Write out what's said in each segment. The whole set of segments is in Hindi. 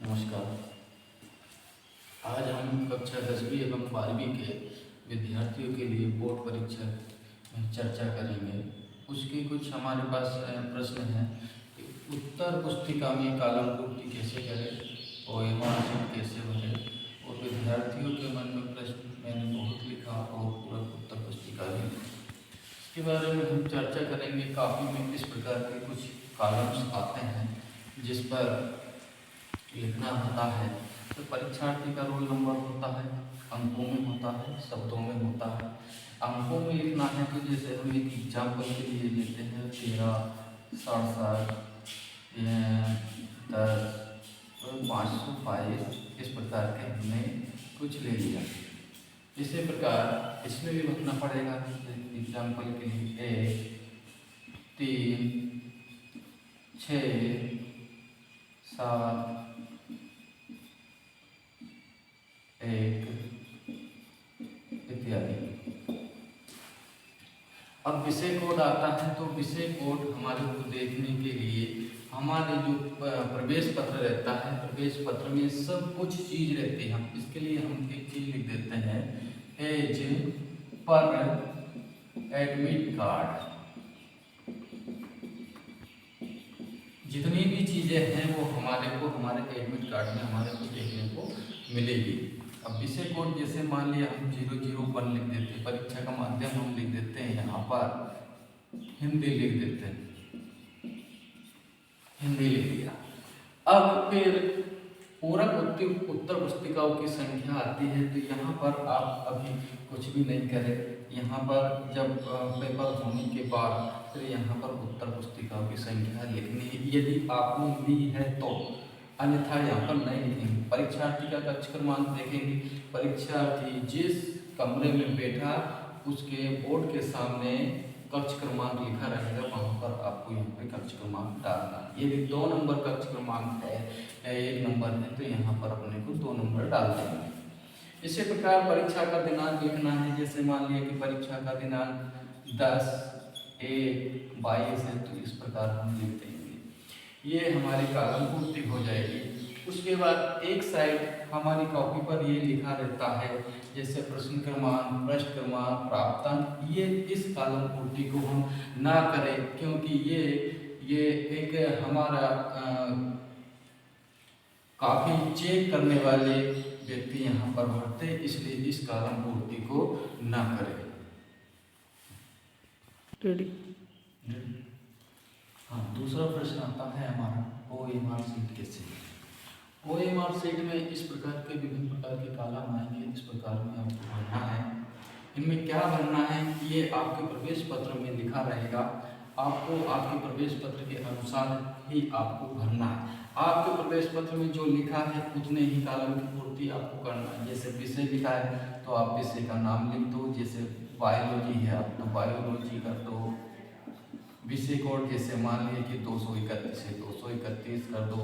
नमस्कार। आज हम कक्षा 10वीं एवं 12वीं के विद्यार्थियों के लिए बोर्ड परीक्षा में चर्चा करेंगे। उसके कुछ हमारे पास प्रश्न हैं कि उत्तर पुस्तिका में कालम पूर्ति कैसे करें, ओएमआर शीट कैसे भरें, और विद्यार्थियों के मन में प्रश्न मैंने बहुत लिखा और पूरक उत्तर पुस्तिका भी। इसके बारे में हम चर्चा करेंगे। काफ़ी में इस प्रकार के कुछ कॉलम्स आते हैं जिस पर लिखना होता है। तो परीक्षार्थी का रोल नंबर होता है, अंकों में होता है, शब्दों में होता है। अंकों में लिखना है तो जैसे हम एक एग्जाम्पल के लिए लेते हैं 13, 67, 10, 522, इस प्रकार के हमने कुछ ले लिया। इसी प्रकार इसमें भी लिखना पड़ेगा। एग्जाम्पल के लिए 1, 3, 6, 7, 1 इत्यादि। अब विषय कोड आता है तो विषय कोड हमारे को देखने के लिए हमारे जो प्रवेश पत्र रहता है, प्रवेश पत्र में सब कुछ चीज रहती है। इसके लिए हम एक चीज लिख देते हैं, एज पर एडमिट कार्ड। जितनी भी चीजें हैं वो हमारे एडमिट कार्ड में हमारे को देखने को मिलेगी। अब विषय कोड जैसे मान लिया हम 001 लिख देते हैं, परीक्षा का माध्यम हम लिख देते हैं, यहाँ पर हिंदी लिख देते हैं, हिंदी लिख दिया। अब फिर पूरक उत्तर पुस्तिकाओं की संख्या आती है तो यहाँ पर आप अभी कुछ भी नहीं करें। यहाँ पर जब पेपर होने के बाद फिर यहाँ पर उत्तर पुस्तिकाओं की संख्या लिखनी है यदि आपने ली है तो, अन्यथा यहाँ पर नहीं लिखेंगे। परीक्षार्थी का कक्ष क्रमांक देखेंगे। परीक्षार्थी जिस कमरे में बैठा उसके बोर्ड के सामने कक्ष क्रमांक लिखा रहेगा, वहाँ पर आपको यहाँ पे कक्ष क्रमांक डालना है। यदि 2 नंबर कक्ष क्रमांक है या 1 नंबर है तो यहाँ पर अपने को 2 नंबर डाल देंगे। इसी प्रकार परीक्षा का दिनांक लिखना है। जैसे मान लिया कि परीक्षा का दिनांक 10/1/22 है तो इस प्रकार हम लिख देंगे। ये हमारी कॉलम पूर्ति हो जाएगी। उसके बाद एक साइड हमारी कॉपी पर ये लिखा रहता है, जैसे प्रश्न क्रमांक, पृष्ठ क्रमांक, प्राप्तांक। ये इस कॉलम पूर्ति को हम ना करें क्योंकि ये एक हमारा काफी चेक करने वाले व्यक्ति यहाँ पर भरते, इसलिए इस कॉलम पूर्ति को ना करें। रेडी। हाँ, दूसरा प्रश्न आता है हमारा ओएमआर शीट कैसे। ओएमआर शीट में इस प्रकार के विभिन्न प्रकार के कॉलम आएंगे। इस प्रकार में आपको भरना है। इनमें क्या भरना है ये आपके प्रवेश पत्र में लिखा रहेगा। आपको आपके प्रवेश पत्र के अनुसार ही आपको भरना है। आपके प्रवेश पत्र में जो लिखा है उतने ही कॉलम की पूर्ति आपको करना है। जैसे विषय लिखा है तो आप विषय का नाम लिख दो। जैसे बायोलॉजी है आप तो बायोलॉजी कर दो। विषय कोड जैसे मान लिए कि 231 है 231 कर दो।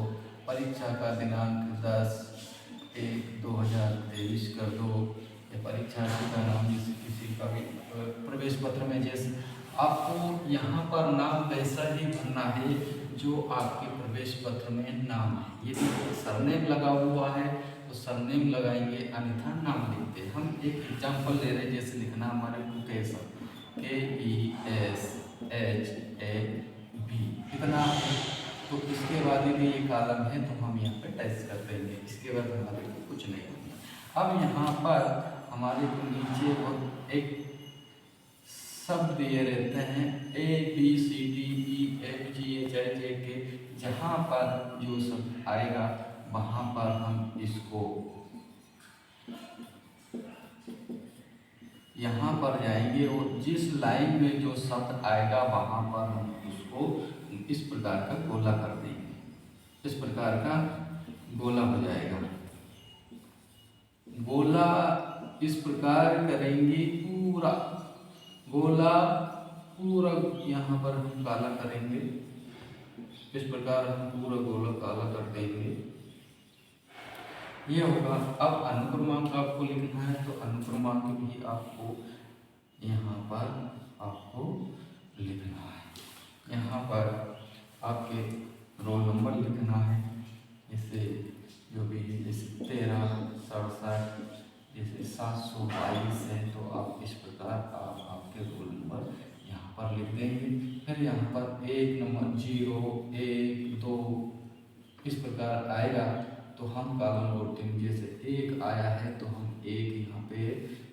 परीक्षा का दिनांक 10/1/2023 कर दो। या परीक्षार्थी का नाम जैसे किसी का भी प्रवेश पत्र में जैसे आपको यहाँ पर नाम वैसा ही भरना है जो आपके प्रवेश पत्र में नाम है। यदि सरनेम लगा हुआ है तो सरनेम लगाएंगे, अन्यथा नाम लिखते हैं। हम एक एग्जाम्पल ले रहे हैं, जैसे लिखना हमारे को कैसा KESHAB इतना है तो इसके बाद यदि ये कॉलम है तो हम यहाँ पे टच कर देंगे। इसके बाद हमारे को कुछ नहीं होगा। अब यहाँ पर हमारे को नीचे और एक शब्द दिए रहते हैं ABCDEFGHIJK। जहाँ पर जो शब्द आएगा वहाँ पर हम इसको यहाँ पर जाएंगे और जिस लाइन में जो शब्द आएगा वहाँ पर हम उसको इस प्रकार का गोला कर देंगे। इस प्रकार का गोला हो जाएगा। गोला इस प्रकार करेंगे, पूरा गोला पूरा यहाँ पर हम काला करेंगे। इस प्रकार हम पूरा गोला काला कर देंगे। ये होगा। अब अनुक्रमांक आपको लिखना है तो अनुक्रमांक भी आपको यहाँ पर आपको लिखना है। यहाँ पर आपके रोल नंबर लिखना है। जैसे जो 822 है, तो आप इस प्रकार आप आपके रोल नंबर यहाँ पर लिख देंगे। फिर यहाँ पर 1 नंबर 0 1 2 इस प्रकार आएगा, तो हम कॉलम कोडिंग जैसे 1 आया है तो हम 1 यहाँ पे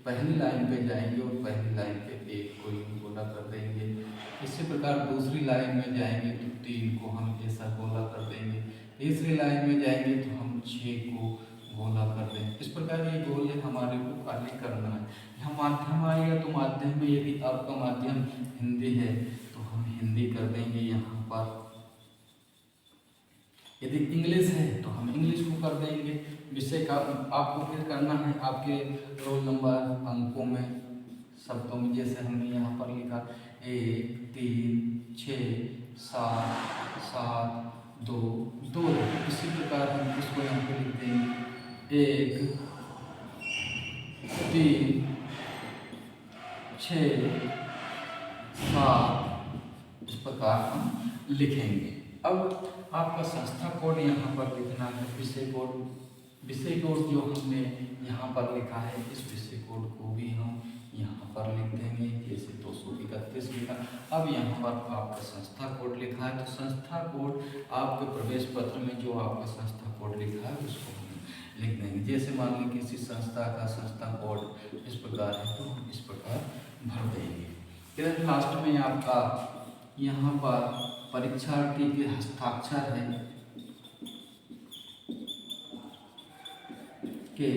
पहली लाइन पे जाएंगे और पहली लाइन पे 1 को यूँ गोला कर देंगे। इसी प्रकार दूसरी लाइन में जाएंगे तो 3 को हम ऐसा गोला कर देंगे। तीसरी लाइन में जाएंगे तो हम 6 को गोला कर देंगे। इस प्रकार ये गोले हमारे को खाली करना है। यहाँ माध्यम आएगा तो माध्यम में यदि आपका माध्यम हिंदी है तो हम हिंदी कर देंगे यहाँ पर। यदि इंग्लिश है तो हम इंग्लिश को कर देंगे। विषय का आपको फिर करना है आपके रोल नंबर अंकों में शब्दों में, जैसे हमने यहाँ पर लिखा 1 3 6 7 7 2 2। इसी प्रकार हम इसको यहाँ पे लिख देंगे 1 3 6 7। इस प्रकार हम लिखेंगे। अब आपका संस्था कोड यहाँ पर लिखना है। विषय कोड जो हमने यहाँ पर लिखा है, इस विषय कोड को भी हम यहाँ पर लिख देंगे, जैसे 231 लिखा। अब यहाँ पर आपका संस्था कोड लिखा है, तो संस्था कोड आपके प्रवेश पत्र में जो आपका संस्था कोड लिखा है उसको हम लिख देंगे। जैसे मान लीजिए किसी संस्था का संस्था कोड इस प्रकार है तो हम इस प्रकार भर देंगे। फिर लास्ट में आपका यहाँ पर परीक्षार्थी के हस्ताक्षर है के